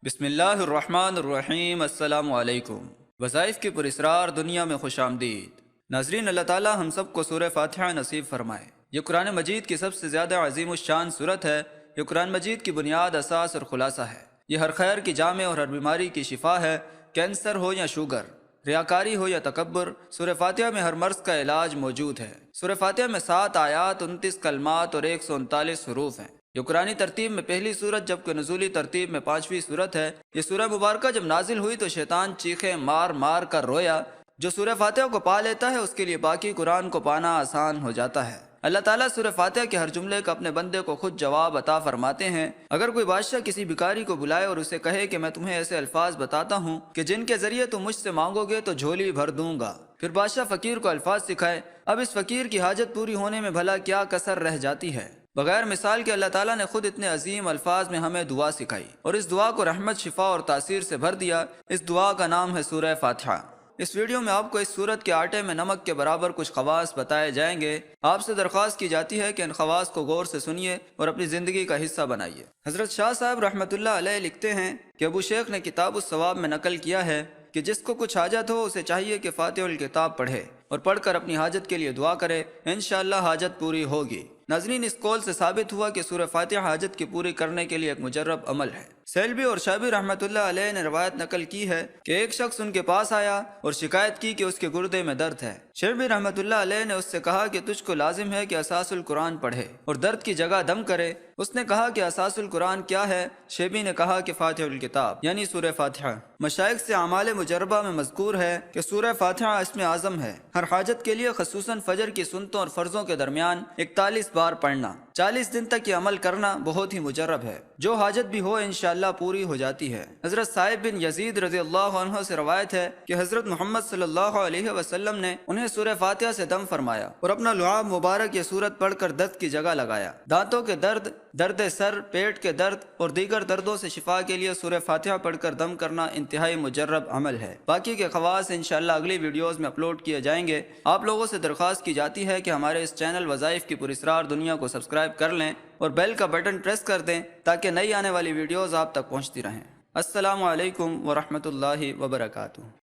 بسم اللہ الرحمن الرحیم۔ السلام علیکم۔ وظائف کی purisrar دنیا میں خوش آمدید۔ ناظرین، اللہ تعالی ہم سب کو سورہ فاتحہ نصیب فرمائے۔ یہ قرآن مجید کی سب سے زیادہ عظیم الشان صورت ہے۔ یہ قرآن مجید کی بنیاد، اساس اور خلاصہ ہے۔ یہ ہر خیر کی جامع اور ہر بیماری کی شفا ہے۔ کینسر ہو یا شوگر، ریاکاری ہو یا تکبر، سورہ فاتحہ میں ہر مرض کا علاج موجود ہے۔ سورہ فاتحہ میں 7 آیات، 29 کلمات اور 139 حروف ہیں۔ یہ قرآنی ترتیب میں پہلی سورت جبکہ نزولی ترتیب میں 5ویں سورت ہے۔ یہ سورہ مبارکہ جب نازل ہوئی تو شیطان چیخے مار مار کر رویا۔ جو سورہ فاتحہ کو پا لیتا ہے اس کے لیے باقی قرآن کو پانا آسان ہو جاتا ہے۔ اللہ تعالیٰ سورہ فاتحہ کے ہر جملے کا اپنے بندے کو خود جواب عطا فرماتے ہیں۔ اگر کوئی بادشاہ کسی بھکاری کو بلائے اور اسے کہے کہ میں تمہیں ایسے الفاظ بتاتا ہوں کہ جن کے ذریعے تم مجھ سے مانگو گے تو جھولی بھر دوں گا، پھر بادشاہ فقیر کو الفاظ سکھائے، اب اس فقیر کی حاجت پوری ہونے میں بھلا کیا کسر رہ جاتی ہے؟ بغیر مثال کے اللہ تعالیٰ نے خود اتنے عظیم الفاظ میں ہمیں دعا سکھائی اور اس دعا کو رحمت، شفا اور تاثیر سے بھر دیا۔ اس دعا کا نام ہے سورہ فاتحہ۔ اس ویڈیو میں آپ کو اس سورت کے آٹے میں نمک کے برابر کچھ خواص بتائے جائیں گے۔ آپ سے درخواست کی جاتی ہے کہ ان خواص کو غور سے سنیے اور اپنی زندگی کا حصہ بنائیے۔ حضرت شاہ صاحب رحمۃ اللہ علیہ لکھتے ہیں کہ ابو شیخ نے کتاب الثواب میں نقل کیا ہے کہ جس کو کچھ حاجت ہو اسے چاہیے کہ فاتحہ الکتاب پڑھے اور پڑھ کر اپنی حاجت کے لیے دعا کرے، انشاءاللہ حاجت پوری ہوگی۔ ناظرین، اس قول سے ثابت ہوا کہ سورہ فاتحہ حاجت کی پوری کرنے کے لیے ایک مجرب عمل ہے۔ سیلبی اور شابی رحمۃ اللہ علیہ نے روایت نقل کی ہے کہ ایک شخص ان کے پاس آیا اور شکایت کی کہ اس کے گردے میں درد ہے۔ شیلبی رحمۃ اللہ علیہ نے اس سے کہا کہ تجھ کو لازم ہے کہ اساس القرآن پڑھے اور درد کی جگہ دم کرے۔ اس نے کہا کہ اساس القرآن کیا ہے؟ شیبی نے کہا کہ فاتحہ الکتاب یعنی سورہ فاتحہ۔ مشائخ سے اعمال مجربہ میں مذکور ہے کہ سورہ فاتحہ اسم اعظم ہے۔ ہر حاجت کے لیے خصوصاً فجر کی سنتوں اور فرضوں کے درمیان 41 بار پڑھنا، 40 دن تک یہ عمل کرنا بہت ہی مجرب ہے۔ جو حاجت بھی ہو انشاءاللہ پوری ہو جاتی ہے۔ حضرت صائب بن یزید رضی اللہ عنہ سے روایت ہے کہ حضرت محمد صلی اللہ علیہ وسلم نے انہیں سورہ فاتحہ سے دم فرمایا اور اپنا لعاب مبارک یہ سورت پڑھ کر درد کی جگہ لگایا۔ دانتوں کے درد، درد سر، پیٹ کے درد اور دیگر دردوں سے شفا کے لیے سورہ فاتحہ پڑھ کر دم کرنا انتہائی مجرب عمل ہے۔ باقی کے خواص انشاءاللہ اگلی ویڈیوز میں اپلوڈ کیے جائیں گے۔ آپ لوگوں سے درخواست کی جاتی ہے کہ ہمارے اس چینل وظائف کی purisrar دنیا کو سبسکرائب کر لیں اور بیل کا بٹن پریس کر دیں تاکہ نئی آنے والی ویڈیوز آپ تک پہنچتی رہیں۔ السلام علیکم ورحمۃ اللہ وبرکاتہ۔